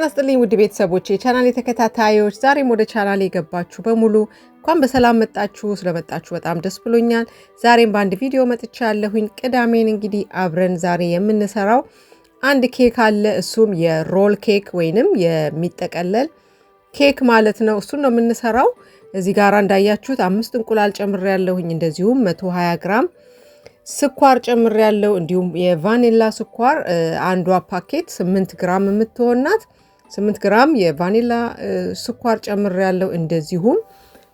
ጤና ይስጥልኝ ውድ ቤተሰቦቼ ቻናሌ ተከታታዮች ዛሬም ወደ ቻናሌ የገባችሁ በሙሉ እንኳን በሰላም መጣችሁ። ስለመጣችሁ በጣም ደስ ብሎኛል። ዛሬም በአንድ ቪዲዮ መጥቻለሁኝ። ቅዳሜን እንግዲህ አብረን ዛሬ የምንሰራው አንድ ኬክ አለ። እሱም የሮል ኬክ ወይንም የሚጠቀለል ኬክ ማለት ነው። እሱን ነው የምንሰራው። እዚህ ጋር እንዳያችሁት 5 እንቁላል ጨምሬያለሁኝ። እንደዚሁም 120 ግራም ስኳር ጨምሬያለሁ። እንዲሁም የቫኒላ ስኳር አንዷ ፓኬት 8 ግራም የምትሆናት 8 ግራም የቫኒላ ስኳር ጨምሬያለሁ። እንደዚሁም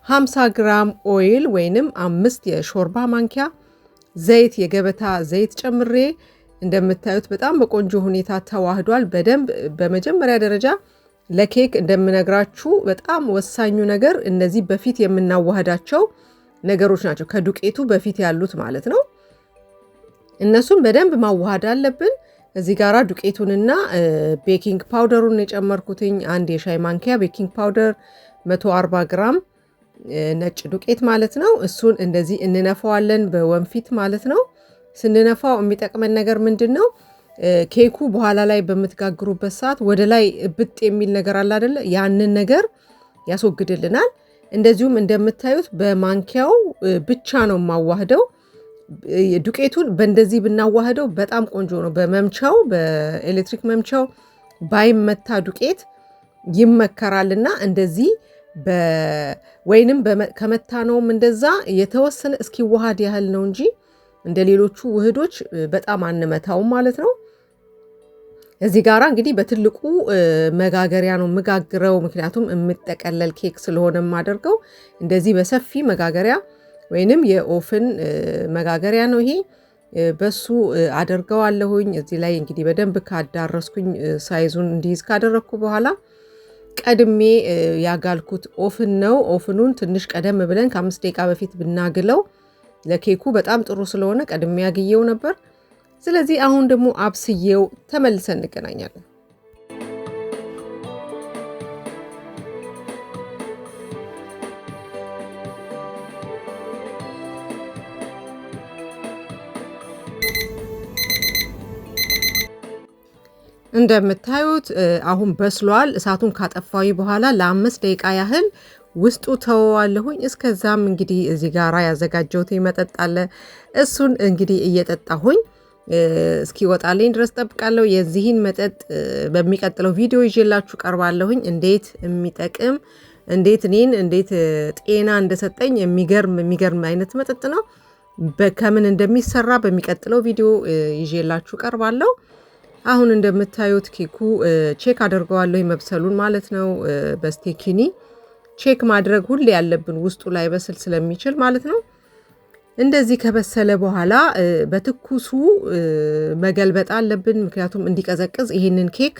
50 ግራም ኦይል ወይንም 5 የሾርባ ማንኪያ ዘይት የገበታ ዘይት ጨምሬ እንደምታዩት በጣም በቆንጆ ሁኔታ ተዋህዷል። በደንብ በመጀመሪያ ደረጃ ለኬክ እንደምነግራችሁ በጣም ወሳኙ ነገር እነዚህ በፊት የምናዋህዳቸው ነገሮች ናቸው። ከዱቄቱ በፊት ያሉት ማለት ነው። እነሱን በደንብ ማዋሃድ አለብን። እዚህ ጋራ ዱቄቱንና ቤኪንግ ፓውደሩን የጨመርኩትኝ አንድ የሻይ ማንኪያ ቤኪንግ ፓውደር 140 ግራም ነጭ ዱቄት ማለት ነው። እሱን እንደዚህ እንነፋዋለን በወንፊት ማለት ነው። ስንነፋው የሚጠቅመን ነገር ምንድን ነው? ኬኩ በኋላ ላይ በምትጋግሩበት ሰዓት ወደ ላይ ብጥ የሚል ነገር አለ አይደለ? ያንን ነገር ያስወግድልናል። እንደዚሁም እንደምታዩት በማንኪያው ብቻ ነው የማዋህደው። ዱቄቱን በእንደዚህ ብናዋህደው በጣም ቆንጆ ነው። በመምቻው በኤሌክትሪክ መምቻው ባይመታ ዱቄት ይመከራልና እንደዚህ ወይንም ከመታነውም እንደዛ የተወሰነ እስኪዋሃድ ያህል ነው እንጂ እንደ ሌሎቹ ውህዶች በጣም አንመታውም ማለት ነው። እዚህ ጋራ እንግዲህ በትልቁ መጋገሪያ ነው የምጋግረው፣ ምክንያቱም የምጠቀለል ኬክ ስለሆነ የማደርገው እንደዚህ በሰፊ መጋገሪያ ወይንም የኦፍን መጋገሪያ ነው ይሄ። በሱ አደርገዋለሁኝ። እዚህ ላይ እንግዲህ በደንብ ካዳረስኩኝ ሳይዙን እንዲይዝ ካደረግኩ በኋላ ቀድሜ ያጋልኩት ኦፍን ነው። ኦፍኑን ትንሽ ቀደም ብለን ከ5 ደቂቃ በፊት ብናግለው ለኬኩ በጣም ጥሩ ስለሆነ ቀድሜ ያግየው ነበር። ስለዚህ አሁን ደግሞ አብስዬው ተመልሰን እንገናኛለን። እንደምታዩት አሁን በስሏል። እሳቱን ካጠፋዊ በኋላ ለ5 ደቂቃ ያህል ውስጡ ተወዋለሁኝ። እስከዛም እንግዲህ እዚህ ጋራ ያዘጋጀሁት መጠጥ አለ። እሱን እንግዲህ እየጠጣሁኝ እስኪወጣልኝ ድረስ ጠብቃለሁ። የዚህን መጠጥ በሚቀጥለው ቪዲዮ ይዤላችሁ ቀርባለሁኝ። እንዴት የሚጠቅም እንዴት ጤና እንደሰጠኝ የሚገርም አይነት መጠጥ ነው። ከምን እንደሚሰራ በሚቀጥለው ቪዲዮ ይዤላችሁ ቀርባለሁ። አሁን እንደምታዩት ኬኩ ቼክ አደርገዋለሁ መብሰሉን ማለት ነው። በስቴኪኒ ቼክ ማድረግ ሁሌ ያለብን ውስጡ ላይ በስል ስለሚችል ማለት ነው። እንደዚህ ከበሰለ በኋላ በትኩሱ መገልበጥ አለብን፣ ምክንያቱም እንዲቀዘቅዝ ይሄንን ኬክ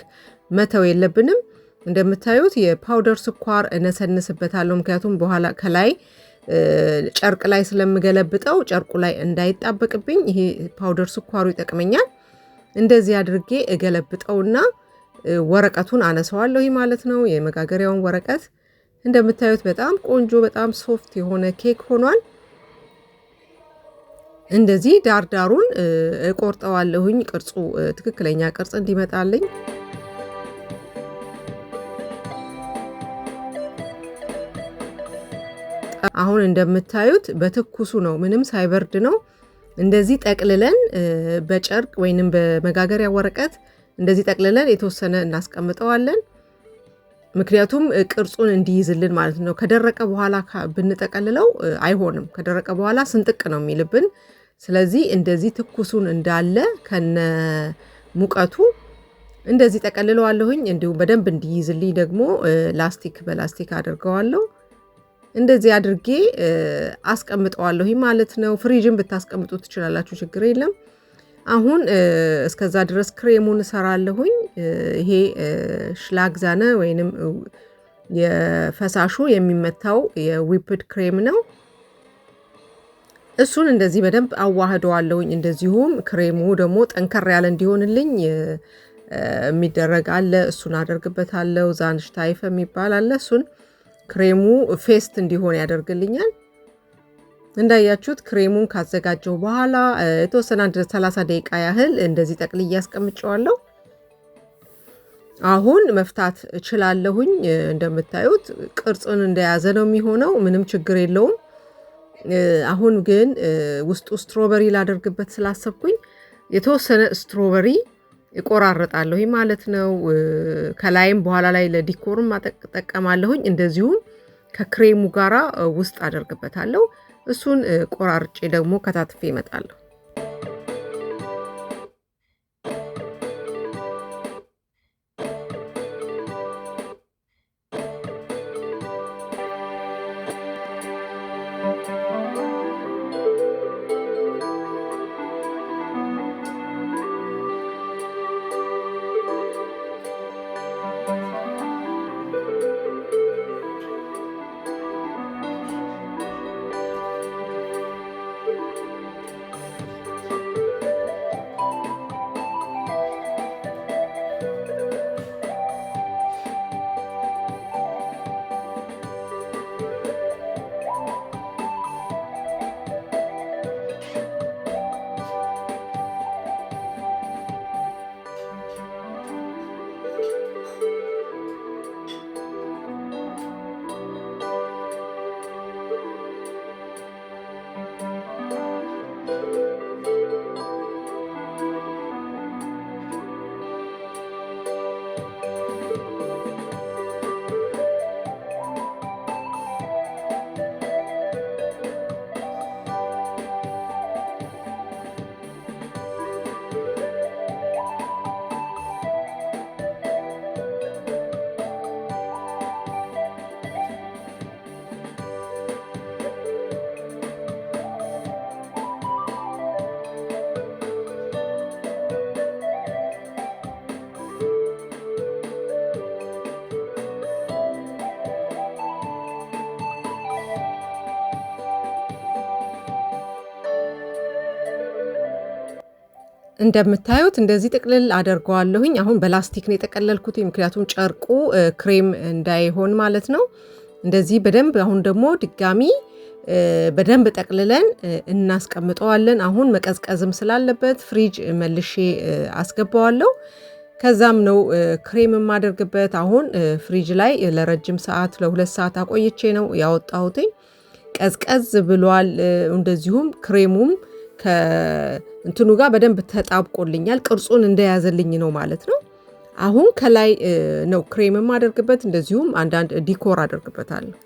መተው የለብንም። እንደምታዩት የፓውደር ስኳር እነሰንስበታለሁ፣ ምክንያቱም በኋላ ከላይ ጨርቅ ላይ ስለምገለብጠው ጨርቁ ላይ እንዳይጣበቅብኝ ይሄ ፓውደር ስኳሩ ይጠቅመኛል። እንደዚህ አድርጌ እገለብጠውና ወረቀቱን አነሳዋለሁ ማለት ነው። የመጋገሪያውን ወረቀት እንደምታዩት በጣም ቆንጆ በጣም ሶፍት የሆነ ኬክ ሆኗል። እንደዚህ ዳርዳሩን እቆርጠዋለሁኝ ቅርጹ ትክክለኛ ቅርጽ እንዲመጣልኝ። አሁን እንደምታዩት በትኩሱ ነው፣ ምንም ሳይበርድ ነው። እንደዚህ ጠቅልለን በጨርቅ ወይንም በመጋገሪያ ወረቀት እንደዚህ ጠቅልለን የተወሰነ እናስቀምጠዋለን። ምክንያቱም ቅርጹን እንዲይዝልን ማለት ነው። ከደረቀ በኋላ ብንጠቀልለው አይሆንም። ከደረቀ በኋላ ስንጥቅ ነው የሚልብን። ስለዚህ እንደዚህ ትኩሱን እንዳለ ከነ ሙቀቱ እንደዚህ ጠቀልለዋለሁኝ። እንዲሁም በደንብ እንዲይዝልኝ ደግሞ በላስቲክ አድርገዋለሁ። እንደዚህ አድርጌ አስቀምጠዋለሁ ማለት ነው። ፍሪጅን ብታስቀምጡ ትችላላችሁ፣ ችግር የለም። አሁን እስከዛ ድረስ ክሬሙን እሰራለሁኝ። ይሄ ሽላግዛነ ወይንም የፈሳሹ የሚመታው የዊፕድ ክሬም ነው። እሱን እንደዚህ በደንብ አዋህደዋለሁኝ። እንደዚሁም ክሬሙ ደግሞ ጠንከር ያለ እንዲሆንልኝ የሚደረግ አለ። እሱን አደርግበታለሁ። ዛንሽታይፍ የሚባል አለ። እሱን ክሬሙ ፌስት እንዲሆን ያደርግልኛል። እንዳያችሁት ክሬሙን ካዘጋጀው በኋላ የተወሰነ 30 ደቂቃ ያህል እንደዚህ ጠቅልዬ አስቀምጨዋለሁ። አሁን መፍታት እችላለሁኝ። እንደምታዩት ቅርጽን እንደያዘ ነው የሚሆነው። ምንም ችግር የለውም። አሁን ግን ውስጡ ስትሮበሪ ላደርግበት ስላሰብኩኝ የተወሰነ ስትሮበሪ እቆራርጣለሁኝ ማለት ነው። ከላይም በኋላ ላይ ለዲኮርም እጠቀማለሁኝ። እንደዚሁም ከክሬሙ ጋራ ውስጥ አደርግበታለሁ። እሱን ቆራርጬ ደግሞ ከታትፌ እመጣለሁ። እንደምታዩት እንደዚህ ጥቅልል አደርገዋለሁኝ። አሁን በላስቲክ ነው የጠቀለልኩት፣ ምክንያቱም ጨርቁ ክሬም እንዳይሆን ማለት ነው። እንደዚህ በደንብ አሁን ደግሞ ድጋሚ በደንብ ጠቅልለን እናስቀምጠዋለን። አሁን መቀዝቀዝም ስላለበት ፍሪጅ መልሼ አስገባዋለሁ። ከዛም ነው ክሬም የማደርግበት። አሁን ፍሪጅ ላይ ለረጅም ሰዓት ለ2 ሰዓት አቆይቼ ነው ያወጣሁትኝ። ቀዝቀዝ ብሏል። እንደዚሁም ክሬሙም ከእንትኑ ጋር በደንብ ተጣብቆልኛል። ቅርጹን እንደያዘልኝ ነው ማለት ነው። አሁን ከላይ ነው ክሬም የማደርግበት። እንደዚሁም አንዳንድ ዲኮር አደርግበታለሁ።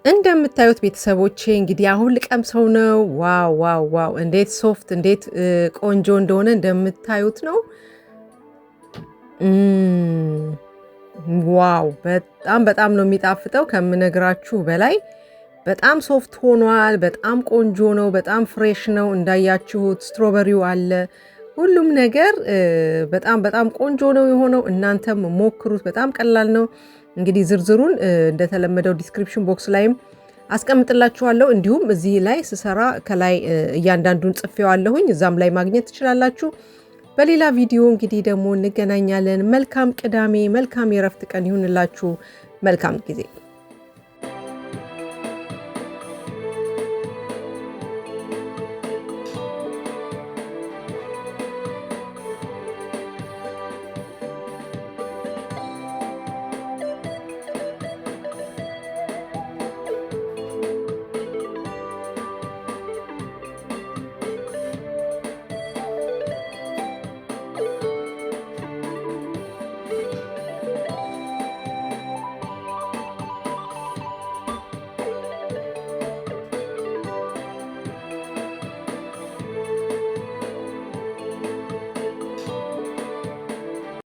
እንደምታዩት ቤተሰቦቼ እንግዲህ አሁን ልቀምሰው ነው። ዋው ዋው ዋው! እንዴት ሶፍት እንዴት ቆንጆ እንደሆነ እንደምታዩት ነው። ዋው! በጣም በጣም ነው የሚጣፍጠው ከምነግራችሁ በላይ በጣም ሶፍት ሆኗል። በጣም ቆንጆ ነው። በጣም ፍሬሽ ነው። እንዳያችሁት ስትሮበሪው አለ። ሁሉም ነገር በጣም በጣም ቆንጆ ነው የሆነው። እናንተም ሞክሩት። በጣም ቀላል ነው። እንግዲህ ዝርዝሩን እንደተለመደው ዲስክሪፕሽን ቦክስ ላይም አስቀምጥላችኋለሁ። እንዲሁም እዚህ ላይ ስሰራ ከላይ እያንዳንዱን ጽፌዋለሁኝ። እዛም ላይ ማግኘት ትችላላችሁ። በሌላ ቪዲዮ እንግዲህ ደግሞ እንገናኛለን። መልካም ቅዳሜ፣ መልካም የረፍት ቀን ይሁንላችሁ። መልካም ጊዜ